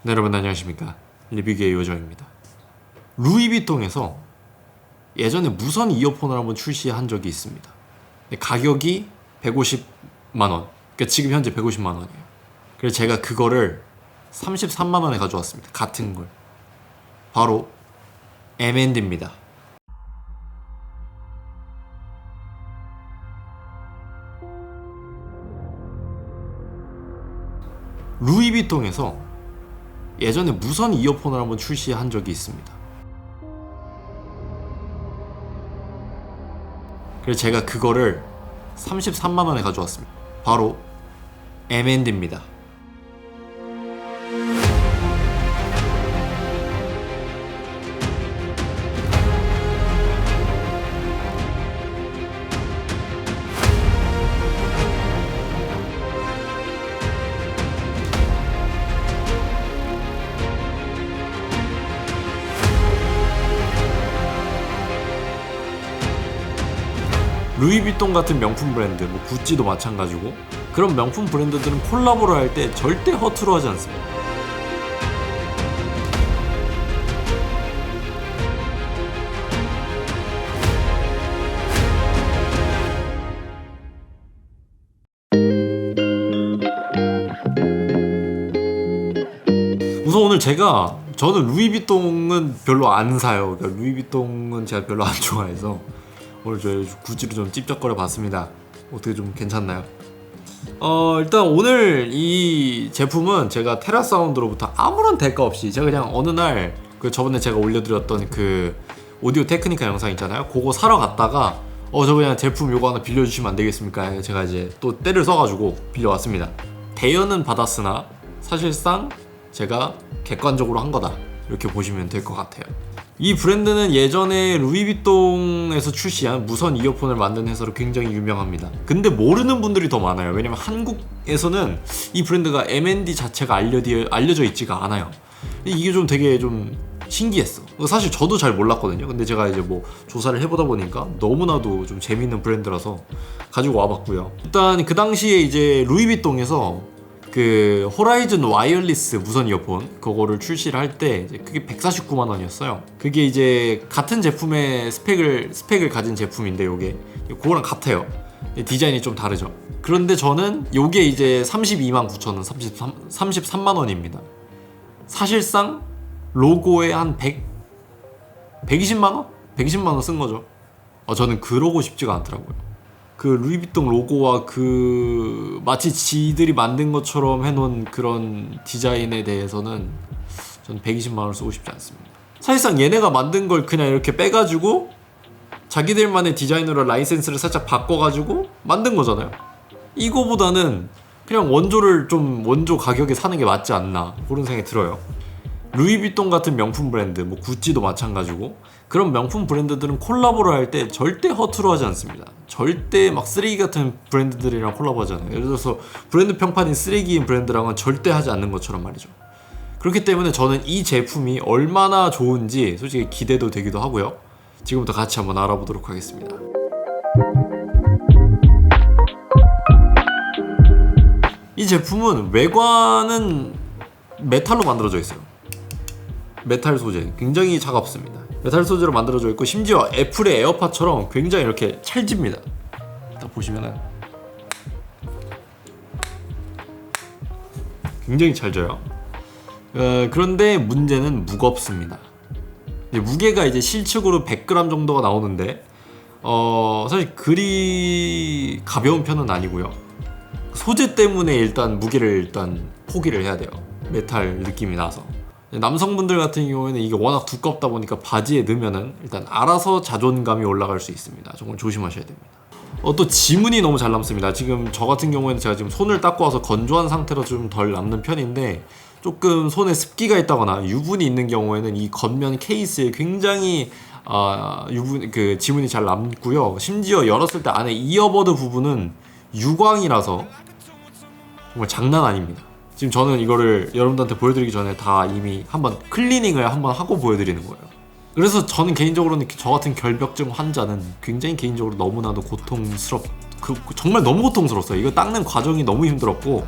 네, 여러분 안녕하십니까. 리뷰계의 요정입니다. 루이비통에서 예전에 무선 이어폰을 한번 출시한 적이 있습니다. 가격이 150만원, 그러니까 지금 현재 150만원이에요. 그래서 제가 그거를 33만원에 가져왔습니다. 같은 걸. 바로 M&D입니다. 루이비통에서 예전에 무선 이어폰을 한번 출시한 적이 있습니다. 그래서 제가 그거를 33만원에 가져왔습니다. 바로 M&D입니다. 루이비통 같은 명품 브랜드, 구찌도 마찬가지고 그런 명품 브랜드들은 콜라보를 할 때 절대 허투루 하지 않습니다. 우선 오늘 저는 루이비통은 별로 안 사요. 그러니까 루이비통은 제가 별로 안 좋아해서 오늘 저희 구찌로 좀 찝쩍거려 봤습니다. 어떻게 좀 괜찮나요? 일단 오늘 이 제품은 제가 테라사운드로부터 아무런 대가 없이 제가 그냥 어느 날 저번에 제가 올려드렸던 그 오디오 테크니카 영상 있잖아요. 그거 사러 갔다가 저 그냥 제품 요거 하나 빌려주시면 안 되겠습니까? 제가 이제 또 때를 써가지고 빌려왔습니다. 대여는 받았으나 사실상 제가 객관적으로 한 거다, 이렇게 보시면 될 것 같아요. 이 브랜드는 예전에 루이비통에서 출시한 무선 이어폰을 만든 회사로 굉장히 유명합니다. 근데 모르는 분들이 더 많아요. 왜냐면 한국에서는 이 브랜드가 M&D 자체가 알려져 있지가 않아요. 이게 좀 되게 좀 신기했어. 사실 저도 잘 몰랐거든요. 근데 제가 이제 조사를 해보다 보니까 너무나도 좀 재밌는 브랜드라서 가지고 와봤고요. 일단 그 당시에 이제 루이비통에서 그 호라이즌 와이어리스 무선 이어폰 그거를 출시를 할 때 그게 149만 원이었어요. 그게 이제 같은 제품의 스펙을 가진 제품인데 요게 그거랑 같아요. 디자인이 좀 다르죠. 그런데 저는 요게 이제 32만 9천 원, 33만 원입니다. 사실상 로고에 한 120만 원? 120만 원 쓴 거죠. 저는 그러고 싶지가 않더라고요. 그 루이비통 로고와 그 마치 지들이 만든 것처럼 해놓은 그런 디자인에 대해서는 전 120만 원을 쓰고 싶지 않습니다. 사실상 얘네가 만든 걸 그냥 이렇게 빼가지고 자기들만의 디자인으로 라이센스를 살짝 바꿔가지고 만든 거잖아요. 이거보다는 그냥 원조 가격에 사는 게 맞지 않나, 그런 생각이 들어요. 루이비통 같은 명품 브랜드, 구찌도 마찬가지고 그런 명품 브랜드들은 콜라보를 할 때 절대 허투루 하지 않습니다. 절대 막 쓰레기 같은 브랜드들이랑 콜라보하잖아요. 예를 들어서 브랜드 평판이 쓰레기인 브랜드랑은 절대 하지 않는 것처럼 말이죠. 그렇기 때문에 저는 이 제품이 얼마나 좋은지 솔직히 기대도 되기도 하고요. 지금부터 같이 한번 알아보도록 하겠습니다. 이 제품은 외관은 메탈로 만들어져 있어요. 메탈 소재, 굉장히 차갑습니다. 메탈 소재로 만들어져 있고 심지어 애플의 에어팟처럼 굉장히 이렇게 찰집니다. 딱 보시면은 굉장히 찰져요. 그런데 문제는 무겁습니다. 무게가 이제 실측으로 100g 정도가 나오는데 사실 그리 가벼운 편은 아니고요. 소재 때문에 일단 무게를 포기를 해야 돼요. 메탈 느낌이 나서. 남성분들 같은 경우에는 이게 워낙 두껍다 보니까 바지에 넣으면은 일단 알아서 자존감이 올라갈 수 있습니다. 정말 조심하셔야 됩니다. 또 지문이 너무 잘 남습니다. 지금 저 같은 경우에는 제가 지금 손을 닦고 와서 건조한 상태로 좀 덜 남는 편인데, 조금 손에 습기가 있다거나 유분이 있는 경우에는 이 겉면 케이스에 굉장히 지문이 잘 남고요. 심지어 열었을 때 안에 이어버드 부분은 유광이라서 정말 장난 아닙니다. 지금 저는 이거를 여러분들한테 보여드리기 전에 다 이미 한번 클리닝을 한번 하고 보여드리는 거예요. 그래서 저는 개인적으로는 저 같은 결벽증 환자는 굉장히 개인적으로 너무나도 정말 너무 고통스러웠어요. 이거 닦는 과정이 너무 힘들었고,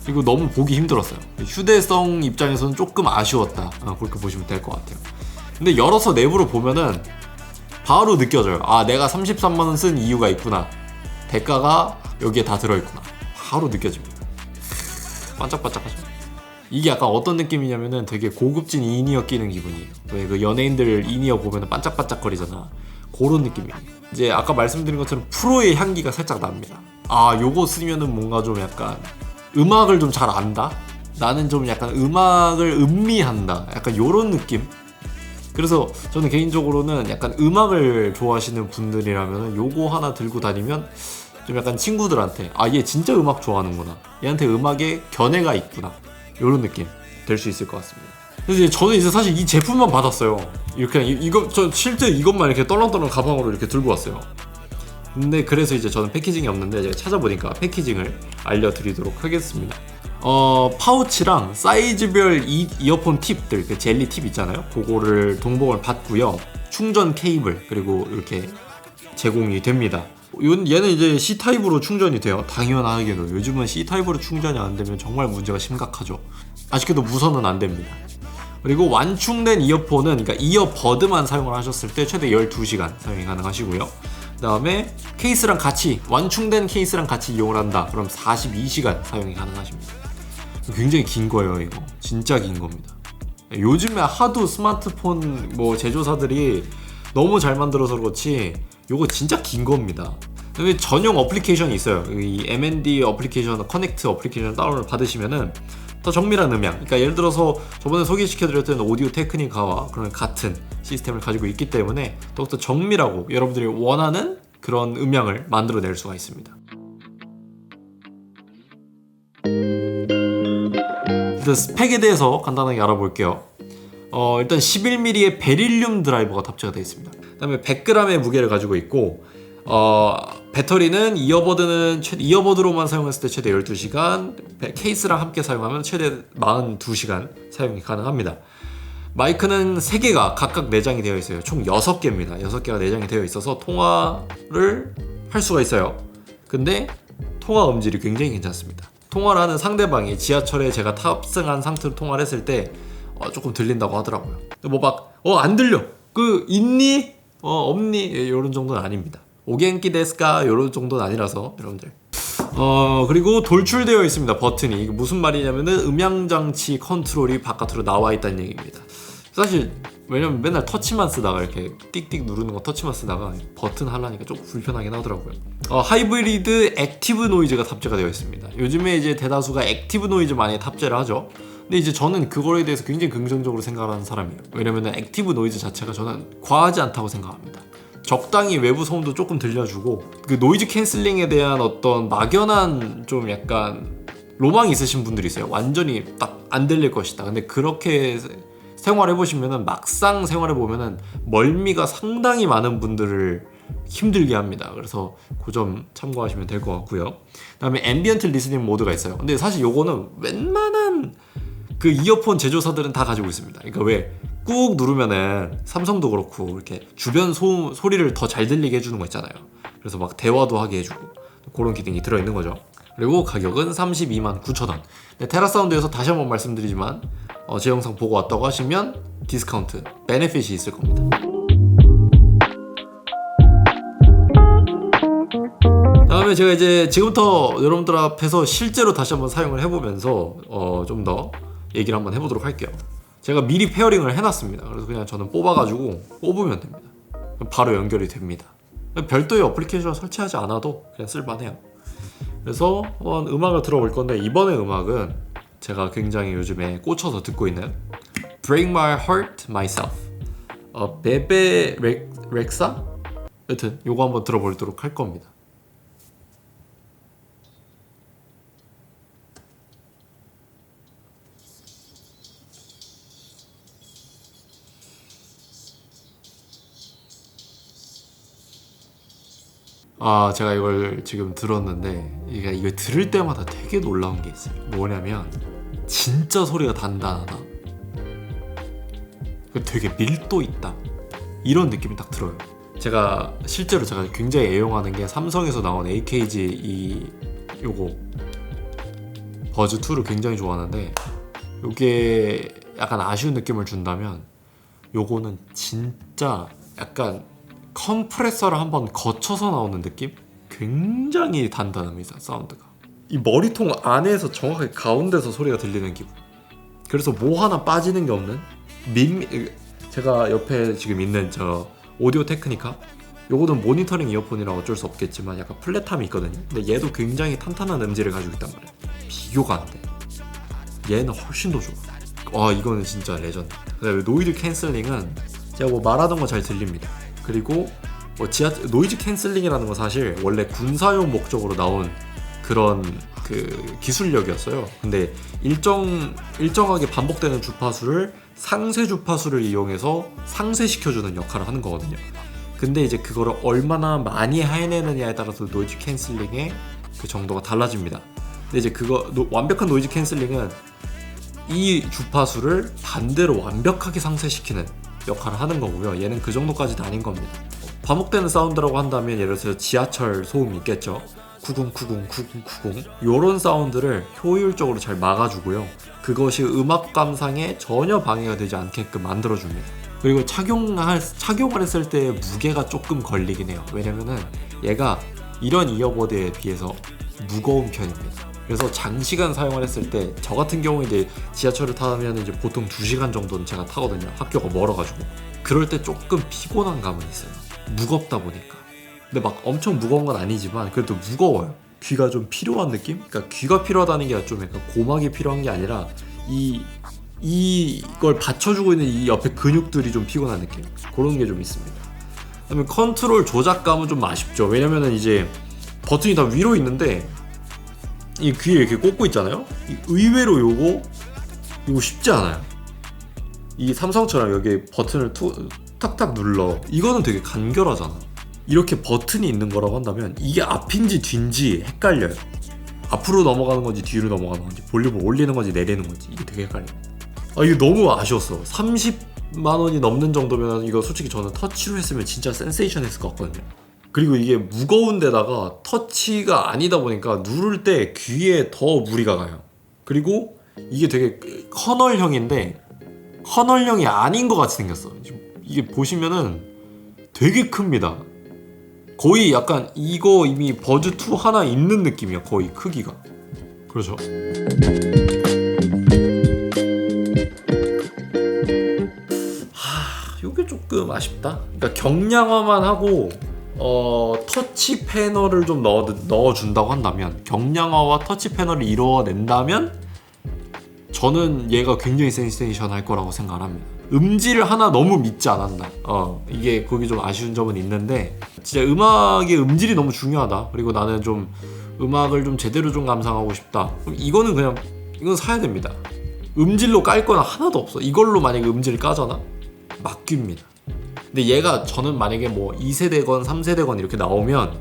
그리고 너무 보기 힘들었어요. 휴대성 입장에서는 조금 아쉬웠다. 그렇게 보시면 될 것 같아요. 근데 열어서 내부로 보면은 바로 느껴져요. 아, 내가 33만원 쓴 이유가 있구나. 대가가 여기에 다 들어있구나. 바로 느껴집니다. 반짝반짝하죠. 이게 약간 어떤 느낌이냐면은 되게 고급진 인이어 끼는 기분이에요. 왜 그 연예인들 인이어 보면은 반짝반짝거리잖아. 그런 느낌이에요. 이제 아까 말씀드린 것처럼 프로의 향기가 살짝 납니다. 아, 요거 쓰면은 뭔가 좀 약간 음악을 좀 잘 안다? 나는 좀 약간 음악을 음미한다. 약간 요런 느낌? 그래서 저는 개인적으로는 약간 음악을 좋아하시는 분들이라면 요거 하나 들고 다니면 좀 약간 친구들한테 아, 얘 진짜 음악 좋아하는구나. 얘한테 음악에 견해가 있구나. 요런 느낌 될 수 있을 것 같습니다. 그래서 이제 저는 이제 사실 이 제품만 받았어요. 이렇게 이거 저 실제 이것만 이렇게 떨렁떨렁 가방으로 이렇게 들고 왔어요. 근데 그래서 이제 저는 패키징이 없는데 제가 찾아보니까 패키징을 알려드리도록 하겠습니다. 파우치랑 사이즈별 이어폰 팁들, 그 젤리 팁 있잖아요. 그거를 동봉을 받고요. 충전 케이블 그리고 이렇게 제공이 됩니다. 얘는 이제 C타입으로 충전이 돼요. 당연하게도 요즘은 C타입으로 충전이 안 되면 정말 문제가 심각하죠. 아쉽게도 무선은 안 됩니다. 그리고 완충된 이어폰은, 그러니까 이어버드만 사용을 하셨을 때 최대 12시간 사용이 가능하시고요. 그 다음에 케이스랑 같이, 완충된 케이스랑 같이 이용을 한다. 그럼 42시간 사용이 가능하십니다. 굉장히 긴 거예요, 이거. 진짜 긴 겁니다. 요즘에 하도 스마트폰 제조사들이 너무 잘 만들어서 그렇지 요거 진짜 긴 겁니다. 근데 전용 어플리케이션이 있어요. 이 M&D 어플리케이션, 커넥트 어플리케이션 다운을 받으시면은 더 정밀한 음향, 그러니까 예를 들어서 저번에 소개시켜드렸던 오디오 테크니카와 그런 같은 시스템을 가지고 있기 때문에 더욱더 정밀하고 여러분들이 원하는 그런 음향을 만들어낼 수가 있습니다. 일단 스펙에 대해서 간단하게 알아볼게요. 일단 11mm의 베릴륨 드라이버가 탑재가 되어 있습니다. 그 다음에 100g의 무게를 가지고 있고 배터리는 이어버드로만 사용했을 때 최대 12시간, 케이스랑 함께 사용하면 최대 42시간 사용이 가능합니다. 마이크는 3개가 각각 내장이 되어 있어요. 총 6개입니다. 6개가 내장이 되어 있어서 통화를 할 수가 있어요. 근데 통화 음질이 굉장히 괜찮습니다. 통화를 하는 상대방이 지하철에 제가 탑승한 상태로 통화를 했을 때 조금 들린다고 하더라고요. 안 들려. 있니? 없니? 이런 정도는 아닙니다. 오겐키 데스까? 이런 정도는 아니라서 여러분들. 그리고 돌출되어 있습니다. 버튼이. 이게 무슨 말이냐면은 음향장치 컨트롤이 바깥으로 나와 있다는 얘기입니다. 사실 왜냐면 맨날 터치만 쓰다가 이렇게 띡띡 누르는 거 터치만 쓰다가 버튼 하려니까 조금 불편하긴 하더라고요. 하이브리드 액티브 노이즈가 탑재가 되어 있습니다. 요즘에 이제 대다수가 액티브 노이즈 많이 탑재를 하죠. 근데 이제 저는 그거에 대해서 굉장히 긍정적으로 생각하는 사람이에요. 왜냐면은 액티브 노이즈 자체가 저는 과하지 않다고 생각합니다. 적당히 외부 소음도 조금 들려주고 그 노이즈 캔슬링에 대한 어떤 막연한 좀 약간 로망이 있으신 분들이 있어요. 완전히 딱 안 들릴 것이다. 근데 그렇게 생활해보시면은 막상 생활해보면은 멀미가 상당히 많은 분들을 힘들게 합니다. 그래서 그 점 참고하시면 될 것 같고요. 그 다음에 앰비언트 리스닝 모드가 있어요. 근데 사실 요거는 웬만한 그 이어폰 제조사들은 다 가지고 있습니다. 그러니까 왜 꾹 누르면은 삼성도 그렇고 이렇게 주변 소리를 더 잘 들리게 해주는 거 있잖아요. 그래서 막 대화도 하게 해주고 그런 기능이 들어있는 거죠. 그리고 가격은 329,000원. 테라사운드에서 다시 한번 말씀드리지만 제 영상 보고 왔다고 하시면 디스카운트, 베네핏이 있을 겁니다. 다음에 제가 이제 지금부터 여러분들 앞에서 실제로 다시 한번 사용을 해보면서 좀 더 얘기를 한번 해보도록 할게요. 제가 미리 페어링을 해놨습니다. 그래서 그냥 저는 뽑아가지고 뽑으면 됩니다. 바로 연결이 됩니다. 별도의 어플리케이션을 설치하지 않아도 그냥 쓸만해요. 그래서 한번 음악을 들어볼 건데 이번에 음악은 제가 굉장히 요즘에 꽂혀서 듣고 있는 Break My Heart Myself, 베베 렉사? 여튼 요거 한번 들어보도록 할 겁니다. 제가 이걸 지금 들었는데 이거 들을 때마다 되게 놀라운 게 있어요. 뭐냐면 진짜 소리가 단단하다, 되게 밀도 있다, 이런 느낌이 딱 들어요. 실제로 제가 굉장히 애용하는 게 삼성에서 나온 AKG 요거 버즈 2를 굉장히 좋아하는데 요게 약간 아쉬운 느낌을 준다면 요거는 진짜 약간 컴프레서를 한번 거쳐서 나오는 느낌? 굉장히 단단합니다, 사운드가. 이 머리통 안에서 정확하게 가운데서 소리가 들리는 기분. 그래서 뭐 하나 빠지는 게 없는 제가 옆에 지금 있는 저 오디오 테크니카, 요거는 모니터링 이어폰이라 어쩔 수 없겠지만 약간 플랫함이 있거든요. 근데 얘도 굉장히 탄탄한 음질을 가지고 있단 말이에요. 비교가 안 돼. 얘는 훨씬 더 좋아. 와, 이거는 진짜 레전드. 그다음에 노이즈 캔슬링은 제가 뭐 말하던 거 잘 들립니다. 그리고 뭐 노이즈 캔슬링이라는 건 사실 원래 군사용 목적으로 나온 그런 그 기술력이었어요. 근데 일정하게 반복되는 주파수를 상쇄 주파수를 이용해서 상쇄시켜주는 역할을 하는 거거든요. 근데 이제 그거를 얼마나 많이 해내느냐에 따라서 노이즈 캔슬링의 그 정도가 달라집니다. 근데 이제 완벽한 노이즈 캔슬링은 이 주파수를 반대로 완벽하게 상쇄시키는 역할을 하는 거고요. 얘는 그 정도까지는 아닌 겁니다. 반복되는 사운드라고 한다면 예를 들어서 지하철 소음이 있겠죠. 구궁구궁구궁구궁 요런 사운드를 효율적으로 잘 막아주고요. 그것이 음악 감상에 전혀 방해가 되지 않게끔 만들어줍니다. 그리고 착용을 했을 때 무게가 조금 걸리긴 해요. 왜냐면은 얘가 이런 이어버드에 비해서 무거운 편입니다. 그래서 장시간 사용을 했을 때 저 같은 경우에 이제 지하철을 타면 이제 보통 2시간 정도는 제가 타거든요. 학교가 멀어가지고. 그럴 때 조금 피곤한 감은 있어요. 무겁다 보니까. 근데 막 엄청 무거운 건 아니지만 그래도 무거워요. 귀가 좀 필요한 느낌? 그러니까 귀가 필요하다는 게 좀 약간 고막이 필요한 게 아니라 이걸 받쳐주고 있는 이 옆에 근육들이 좀 피곤한 느낌. 그런 게 좀 있습니다. 그다음에 컨트롤 조작감은 좀 아쉽죠. 왜냐면은 이제 버튼이 다 위로 있는데 이 귀에 이렇게 꽂고 있잖아요. 의외로 이거 쉽지 않아요. 이 삼성처럼 여기 버튼을 탁탁 눌러. 이거는 되게 간결하잖아. 이렇게 버튼이 있는 거라고 한다면 이게 앞인지 뒤인지 헷갈려요. 앞으로 넘어가는 건지 뒤로 넘어가는 건지 볼륨을 올리는 건지 내리는 건지 이게 되게 헷갈려요. 이거 너무 아쉬웠어. 30만 원이 넘는 정도면 이거 솔직히 저는 터치로 했으면 진짜 센세이션 했을 것 같거든요. 그리고 이게 무거운 데다가 터치가 아니다 보니까 누를 때 귀에 더 무리가 가요. 그리고 이게 되게 커널형인데 커널형이 아닌 것 같이 생겼어. 이게 보시면은 되게 큽니다. 거의 약간 이거 이미 버즈 2 하나 있는 느낌이야. 거의 크기가. 그렇죠. 이게 조금 아쉽다. 그러니까 경량화만 하고 터치 패널을 좀 넣어준다고 한다면, 경량화와 터치 패널을 이루어낸다면 저는 얘가 굉장히 센세이션 할 거라고 생각을 합니다. 음질을 하나 너무 믿지 않았나. 이게 거기 좀 아쉬운 점은 있는데 진짜 음악의 음질이 너무 중요하다. 그리고 나는 좀 음악을 좀 제대로 좀 감상하고 싶다. 그럼 이건 사야 됩니다. 음질로 깔 건 하나도 없어. 이걸로 만약에 음질을 까잖아? 막귀입니다. 근데 얘가 저는 만약에 뭐 2세대건 3세대건 이렇게 나오면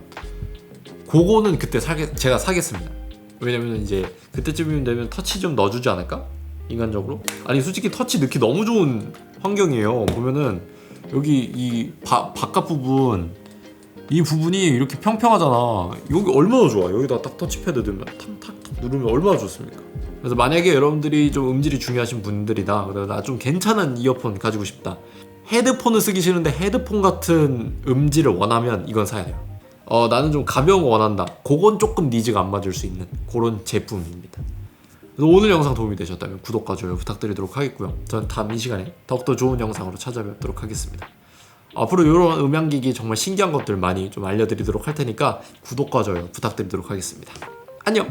그거는 그때 제가 사겠습니다. 왜냐면 이제 그때쯤이면 되면 터치 좀 넣어주지 않을까? 인간적으로? 아니 솔직히 터치 넣기 너무 좋은 환경이에요. 보면은 여기 이 바깥 부분, 이 부분이 이렇게 평평하잖아. 여기 얼마나 좋아. 여기다 딱 터치패드 넣으면 탁탁탁 누르면 얼마나 좋습니까? 그래서 만약에 여러분들이 좀 음질이 중요하신 분들이다, 그래서 나 좀 괜찮은 이어폰 가지고 싶다, 헤드폰을 쓰기 싫은데 헤드폰 같은 음질을 원하면 이건 사야 돼요. 나는 좀 가벼운 거 원한다, 그건 조금 니즈가 안 맞을 수 있는 그런 제품입니다. 그래서 오늘 영상 도움이 되셨다면 구독과 좋아요 부탁드리도록 하겠고요. 저는 다음 이 시간에 더욱더 좋은 영상으로 찾아뵙도록 하겠습니다. 앞으로 이런 음향기기 정말 신기한 것들 많이 좀 알려드리도록 할 테니까 구독과 좋아요 부탁드리도록 하겠습니다. 안녕!